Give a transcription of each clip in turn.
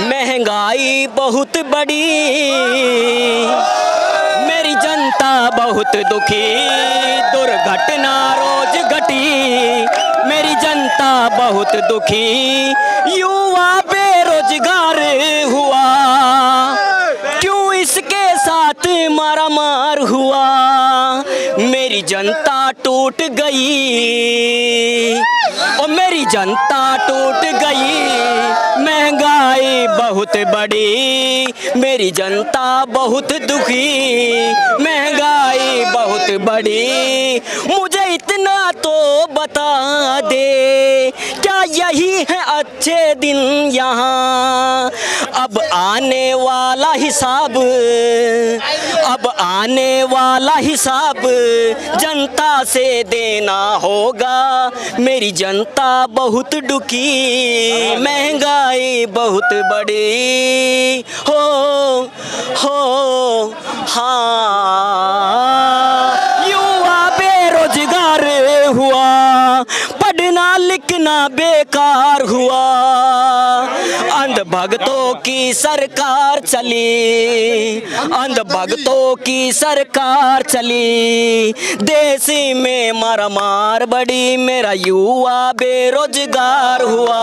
महंगाई बहुत बड़ी, मेरी जनता बहुत दुखी, दुर्घटना रोज घटी, मेरी जनता बहुत दुखी, युवा बेरोजगार हुआ, क्यों इसके साथ मारामार हुआ, मेरी जनता टूट गई, ओ मेरी जनता टूट गई, महंगाई बहुत बड़ी, मेरी जनता बहुत दुखी, महंगाई बहुत बड़ी, मुझे इतना तो बता दे, क्या यही है अच्छे दिन यहाँ, अब आने वाला हिसाब, अब आने वाला हिसाब जनता से देना होगा, मेरी जनता बहुत दुखी, महंगाई बहुत बड़ी, हो हाँ, युवा बेरोजगार हुआ, पढ़ना लिखना बेकार हुआ, अंधभक्तों की सरकार चली, अंधभक्तों की सरकार चली, देश में मारामार बढ़ी, मेरा युवा बेरोजगार हुआ,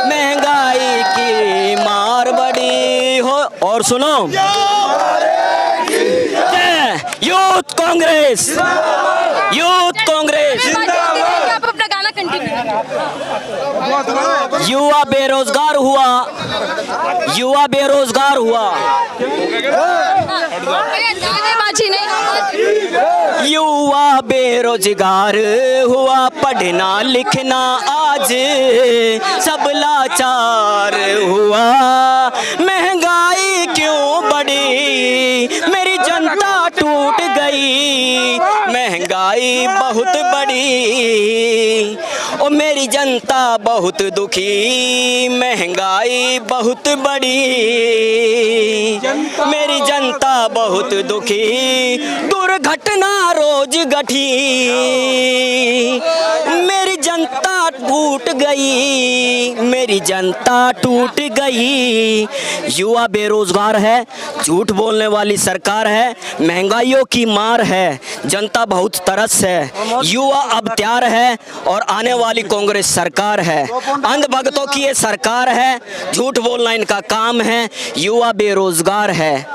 महंगाई की मार बढ़ी हो। और सुनो, यूथ कांग्रेस, यूथ कांग्रेस, आप अपना गाना कंटिन्यू। युवा बेरोजगार हुआ, युवा बेरोजगार हुआ, युवा बेरोजगार हुआ, पढ़ना लिखना आज सब लाचार हुआ, महंगाई क्यों बढ़ी, मेरी जनता टूट गई, महंगाई बहुत बड़ी, ओ मेरी जनता बहुत दुखी, महंगाई बहुत बड़ी, मेरी जनता बहुत दुखी, दुर्घटना रोज घटी, मेरी जनता टूट गई, मेरी जनता टूट गई, युवा बेरोजगार है, झूठ बोलने वाली सरकार है, महंगाइयों की मार है, जनता बहुत तरस है, युवा अब तैयार है और आने वाली कांग्रेस सरकार है, अंधभक्तों की ये सरकार है, झूठ बोलना इनका काम है, युवा बेरोजगार है,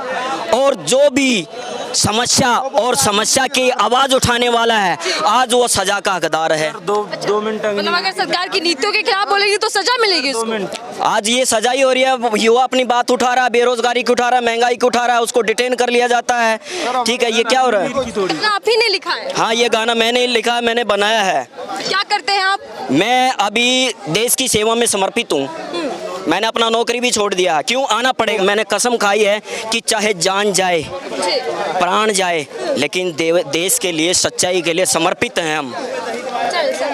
और जो भी समस्या की आवाज उठाने वाला है आज वो सजा का हकदार है। दो मिनट मतलब अगर सरकार की नीतियों के खिलाफ बोलेगी तो सजा मिलेगी उसको। आज ये सजा ही हो रही है, युवा अपनी बात उठा रहा है, बेरोजगारी की उठा रहा है, महंगाई की उठा रहा है, उसको डिटेन कर लिया जाता है। ठीक है, ये क्या हो रहा है? आप ही ने लिखा है? हाँ, ये गाना मैंने लिखा, मैंने बनाया है। क्या करते हैं आप? मैं अभी देश की सेवा में समर्पित हूँ, मैंने अपना नौकरी भी छोड़ दिया, क्यों आना पड़ेगा, मैंने कसम खाई है कि चाहे जान जाए प्राण जाए, लेकिन देश के लिए सच्चाई के लिए समर्पित हैं हम।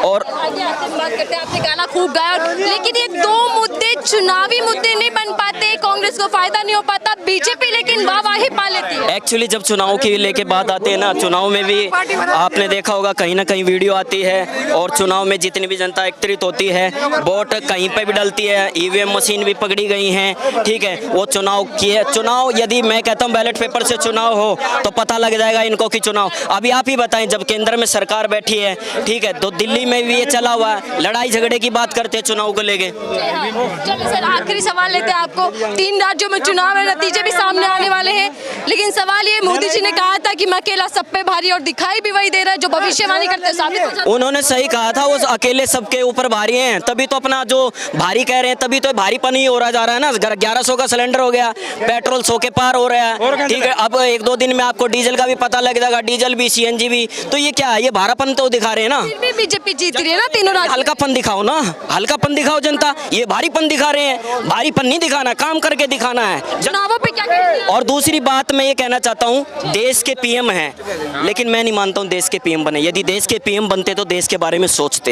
और आगे बात करते हैं, आपने गाना खूब गाया, लेकिन ये दो मुद्दे चुनावी मुद्दे नहीं बन पाते, कांग्रेस को फायदा नहीं हो पाता, बीजेपी लेकिन वाहवाही पा लेती है। एक्चुअली जब चुनाव की लेके बात आती है ना, चुनाव में भी आपने देखा होगा कहीं ना कहीं वीडियो आती है, और चुनाव में जितनी भी जनता एकत्रित होती है, वोट कहीं पे भी डलती है, ईवीएम मशीन भी पकड़ी गई हैं। ठीक है, वो चुनाव की है, चुनाव यदि मैं कहता हूँ बैलेट पेपर से चुनाव हो तो पता लग जाएगा इनको कि चुनाव। अभी आप ही बताएं, जब केंद्र में सरकार बैठी है, ठीक है, तो दिल्ली में भी ये चला हुआ है, लड़ाई झगड़े की बात करते हैं चुनाव को लेके। चलो सर, आखिरी सवाल लेते हैं आपको, 3 राज्यों में चुनाव है, नतीजे भी सामने आने वाले हैं, लेकिन सवाल ये, मोदी जी ने कहा था कि मैं अकेला सब पे भारी, और दिखाई भी वही दे रहा है, जो भविष्यवाणी करते हैं साबित हो जाता है। उन्होंने सही कहा था, वो अकेले सबके ऊपर भारी हैं, तभी तो अपना जो भारी कह रहे हैं, तभी तो भारीपन ही हो रहा जा रहा है ना। 1100 का सिलेंडर हो गया, पेट्रोल 100 के पार हो रहा है। ठीक है, अब 1-2 दिन में आपको डीजल का भी पता लग जाएगा, डीजल भी, सीएनजी भी। तो ये क्या है, ये भारापन तो दिखा रहे हैं ना। बीजेपी जीत रही है ना तीनों राज्य। हल्कापन दिखाओ ना, हल्कापन दिखाओ जनता, ये भारीपन दिखा रहे हैं, भारीपन नहीं दिखाना, काम करके दिखाना है। चुनावों पे क्या कहते हैं? और दूसरी बात मैं ये कहना चाहता हूँ, देश के पीएम हैं, लेकिन मैं नहीं मानता हूँ देश के पीएम बने। यदि देश के पीएम बनते तो देश के बारे में सोचते।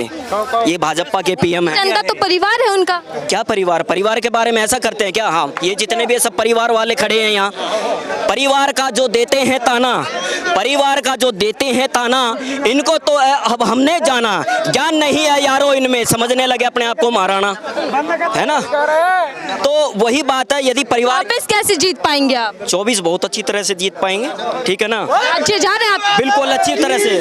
ये भाजपा के पीएम है। जनता तो परिवार है उनका। क्या परिवार? परिवार के बारे में ऐसा करते हैं क्या? हाँ, ये जितने भी सब परिवार वाले खड़े हैं यहाँ, परिवार का जो देते हैं ताना, परिवार का जो देते हैं ताना, इनको तो अब हमने जाना, ज्ञान नहीं है यारो इनमें, समझने लगे अपने आप को महाराणा, है ना। तो वही बात है, यदि परिवार वापस कैसे जीत पाएंगे आप? 24 बहुत अच्छी तरह से जीत पाएंगे, ठीक है ना। राज्य जा रहे हैं आप? बिल्कुल अच्छी तरह से।